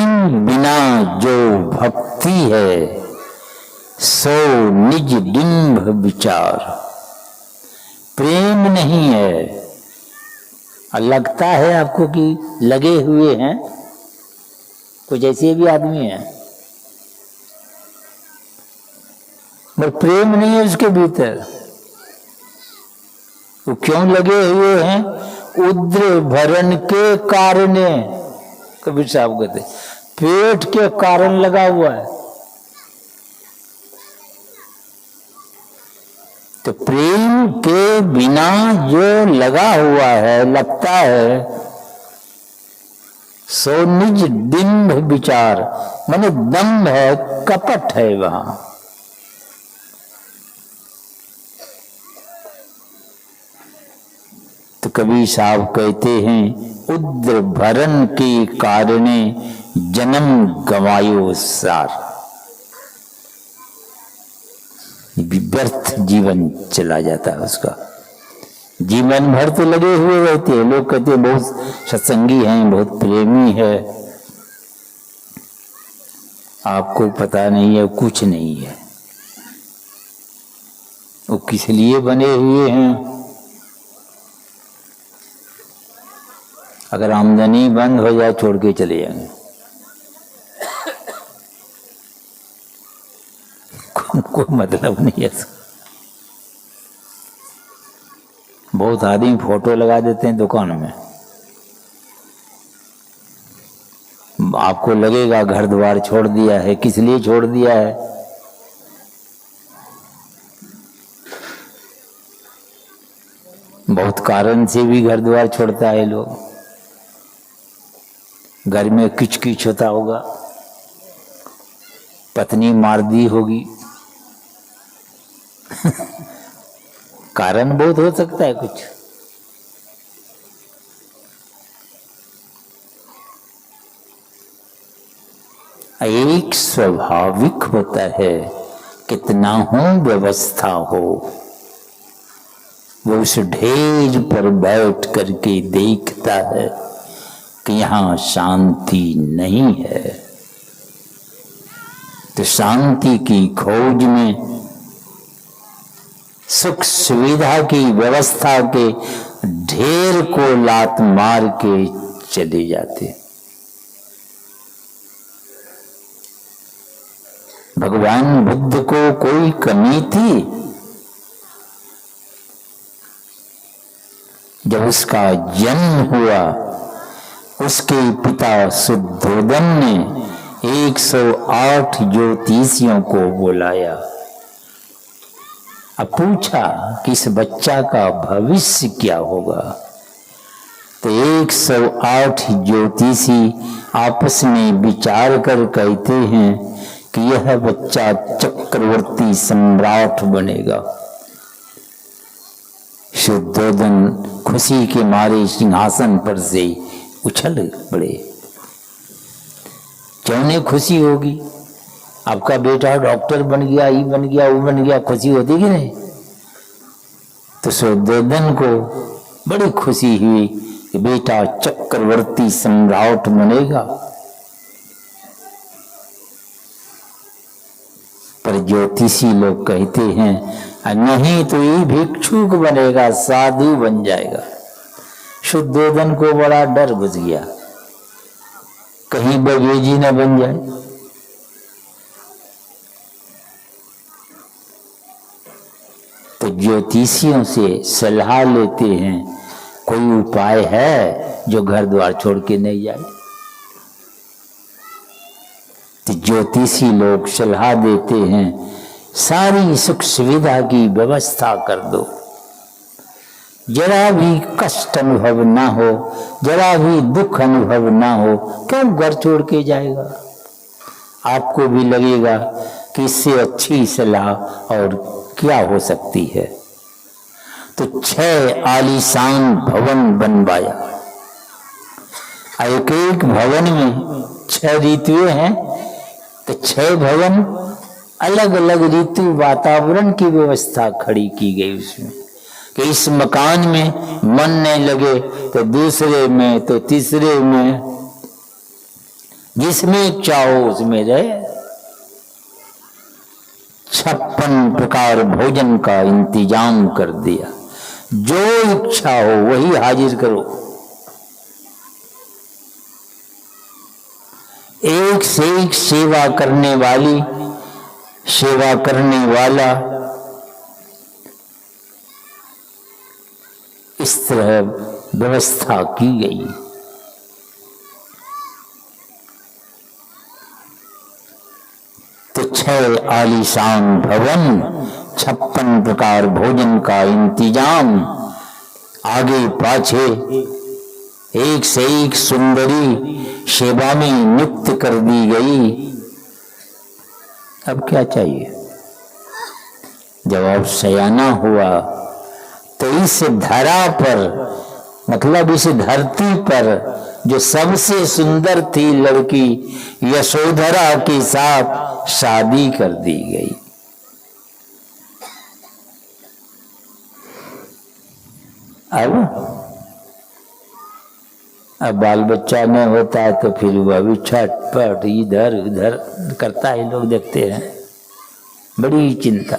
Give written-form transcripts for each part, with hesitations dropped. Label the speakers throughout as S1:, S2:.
S1: प्रेम बिना जो भक्ति है, सो निज डिंभ विचार। प्रेम नहीं है, और लगता है आपको कि लगे हुए हैं, कुछ ऐसे भी आदमी हैं, पर प्रेम नहीं है उसके भीतर। वो क्यों लगे हुए हैं? उद्र भरण के कारण। कबीर साहब कहते पेट के कारण लगा हुआ है। तो प्रेम के बिना जो लगा हुआ है, लगता है, सो निज डिंभ विचार, माने दम्भ है, कपट है वहां। तो कबीर साहब कहते हैं उद्र भरण के कारणे जन्म गवायो सार। व्यर्थ जीवन चला जाता है उसका। जीवन भर तो लगे हुए रहते हैं, लोग कहते हैं बहुत सत्संगी हैं, बहुत प्रेमी है। आपको पता नहीं है, कुछ नहीं है। वो किस लिए बने हुए हैं? अगर आमदनी बंद हो जाए छोड़ के चले जाएंगे। कोई मतलब नहीं है। बहुत आदमी फोटो लगा देते हैं दुकान में, आपको लगेगा घर द्वार छोड़ दिया है। किस लिए छोड़ दिया है? बहुत कारण से भी घर द्वार छोड़ता है लोग। घर में किच किच होता होगा, पत्नी मार दी होगी कारण बहुत हो सकता है कुछ। एक स्वाभाविक होता है, कितना हो व्यवस्था हो, वो उस ढेर पर बैठ करके देखता है कि यहां शांति नहीं है। तो शांति की खोज में सुख सुविधा की व्यवस्था के ढेर को लात मार के चले जाते। भगवान बुद्ध को कोई कमी थी? जब उसका जन्म हुआ, उसके पिता शुद्धोदन ने 108 ज्योतिषियों को बुलाया। अब पूछा कि इस बच्चा का भविष्य क्या होगा। तो 108 ज्योतिषी आपस में विचार कर कहते हैं कि यह बच्चा चक्रवर्ती सम्राट बनेगा। शुद्धोदन खुशी के मारे सिंहासन पर से उछल पड़े। क्यों खुशी होगी? आपका बेटा डॉक्टर बन गया, ये बन गया, वो बन गया, खुशी होती कि नहीं? तो शुद्धोदन को बड़ी खुशी हुई कि बेटा चक्रवर्ती सम्राट बनेगा। पर ज्योतिषी लोग कहते हैं नहीं तो ये भिक्षुक बनेगा, साधु बन जाएगा। शुद्धोदन को बड़ा डर घुस गया, कहीं बगेजी न बन जाए। तो ज्योतिषियों से सलाह लेते हैं, कोई उपाय है जो घर द्वार छोड़ के नहीं जाए? तो ज्योतिषी लोग सलाह देते हैं, सारी सुख सुविधा की व्यवस्था कर दो, जरा भी कष्ट अनुभव ना हो, जरा भी दुख अनुभव ना हो। क्यों घर छोड़ के जाएगा? आपको भी लगेगा कि इससे अच्छी सलाह और क्या हो सकती है। तो 6 आलीशान भवन बनवाया। एक एक भवन में 6 ऋतुएं हैं, तो 6 भवन अलग अलग ऋतु वातावरण की व्यवस्था खड़ी की गई उसमें, कि इस मकान में मन नहीं लगे तो दूसरे में, तो तीसरे में, जिसमें चाहो उसमें रहे। 56 प्रकार भोजन का इंतजाम कर दिया, जो इच्छा हो वही हाजिर करो। एक से एक सेवा करने वाली, सेवा करने वाला, इस तरह व्यवस्था की गई। तो 6 आलीशान भवन, 56 प्रकार भोजन का इंतजाम, आगे पाछे एक से एक सुंदरी सेवा में नियुक्त कर दी गई। अब क्या चाहिए? जब अब सयाना हुआ तो इस धरा पर, मतलब इस धरती पर जो सबसे सुंदर थी लड़की यशोधरा के साथ शादी कर दी गई। अब बाल बच्चा नहीं होता है तो फिर वह भी छटपट इधर उधर करता है, लोग देखते हैं, बड़ी चिंता।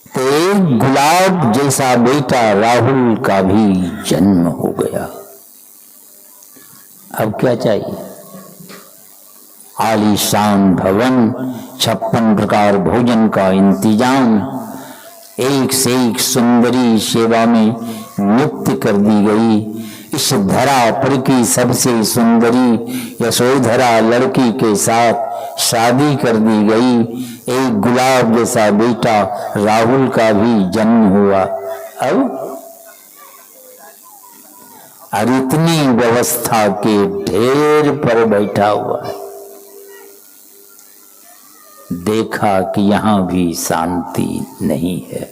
S1: तो एक गुलाब जैसा बेटा राहुल का भी जन्म हो गया। अब क्या चाहिए? आलीशान भवन, 56 प्रकार भोजन का इंतजाम, एक से एक सुंदरी सेवा में नियुक्त कर दी गई। इस धरा पर की सबसे सुंदरी यशोधरा लड़की के साथ शादी कर दी गई। एक गुलाब जैसा बेटा राहुल का भी जन्म हुआ। और इतनी व्यवस्था के ढेर पर बैठा हुआ है। देखा कि यहां भी शांति नहीं है,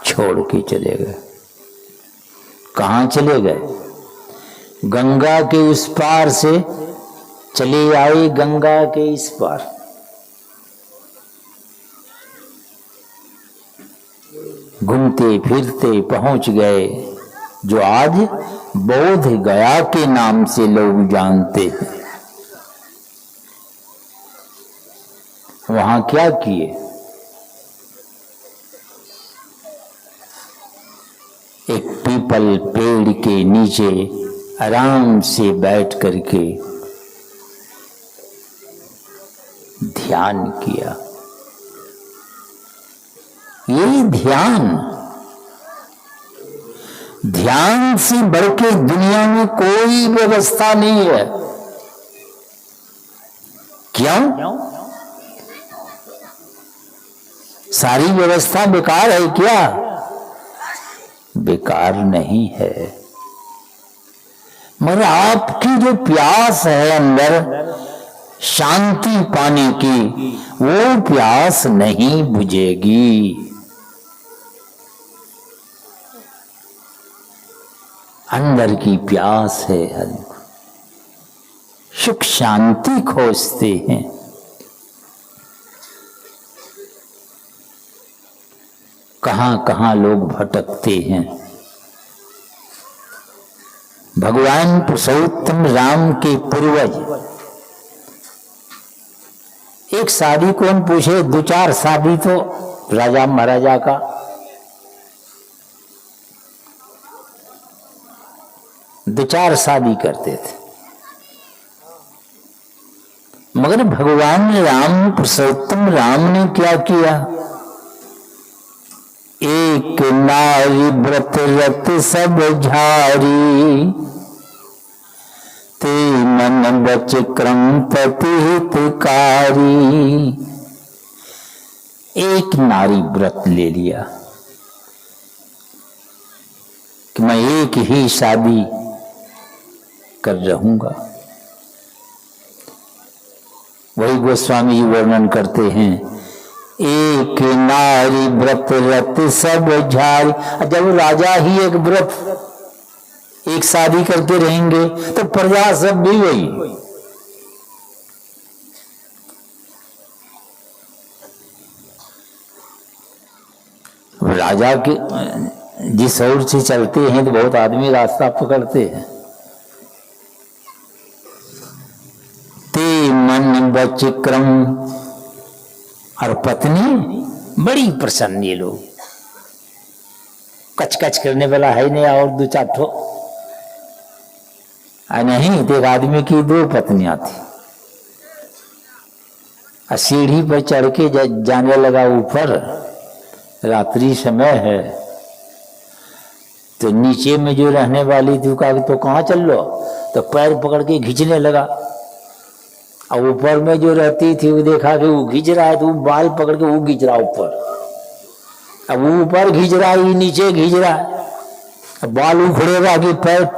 S1: छोड़ के चले गए। कहां चले गए? गंगा के उस पार से चले आए गंगा के इस पार। घूमते फिरते पहुंच गए जो आज बोध गया के नाम से लोग जानते हैं। वहां क्या किए? एक पीपल पेड़ के नीचे आराम से बैठ करके ध्यान किया। ये ध्यान से बढ़ के दुनिया में कोई व्यवस्था नहीं है। क्यों? सारी व्यवस्था बेकार है क्या? बेकार नहीं है, मगर आपकी जो प्यास है अंदर शांति पाने की, वो प्यास नहीं बुझेगी। अंदर की प्यास है, सुख शांति खोजते हैं। कहां कहां लोग भटकते हैं। भगवान पुरुषोत्तम राम के पूर्वज, एक शादी कौन पूछे, 2-4 शादी तो राजा महाराजा का। दो चार शादी करते थे, मगर भगवान राम पुरुषोत्तम राम ने क्या किया? एक नारी व्रत रत सब झारी, ते मन बच क्रम पति हितकारी। एक नारी व्रत ले लिया कि मैं एक ही शादी कर रहूंगा। वही गोस्वामी जी वर्णन करते हैं, एक नारी व्रत रत सब झारी। जब राजा ही एक व्रत, एक शादी करके रहेंगे तो प्रजा सब भी वही। राजा के जिस ओर से चलते हैं तो बहुत आदमी रास्ता पकड़ते हैं, बचिक्रम, और पत्नी बड़ी प्रसन्न। ये लोग कच कच करने वाला है नहीं, और दो चार ठो नहीं तो एक आदमी की 2 पत्नियां थी। सीढ़ी पर चढ़ के जाने लगा ऊपर, रात्रि समय है, तो नीचे में जो रहने वाली थी कहा तो कहाँ चल लो, तो पैर पकड़ के खींचने लगा। और ऊपर में जो रहती थी वो देखा कि वो खींच रहा है, तो वो बाल पकड़ के वो खींच रहा ऊपर। अब वो ऊपर खींच रहा है, नीचे खींच रहा है, बाल उखड़ेगा कि पैर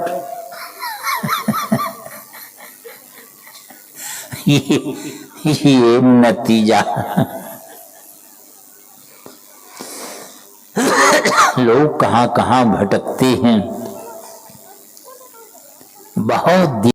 S1: ये नतीजा। लोग कहाँ कहाँ भटकते हैं। बहुत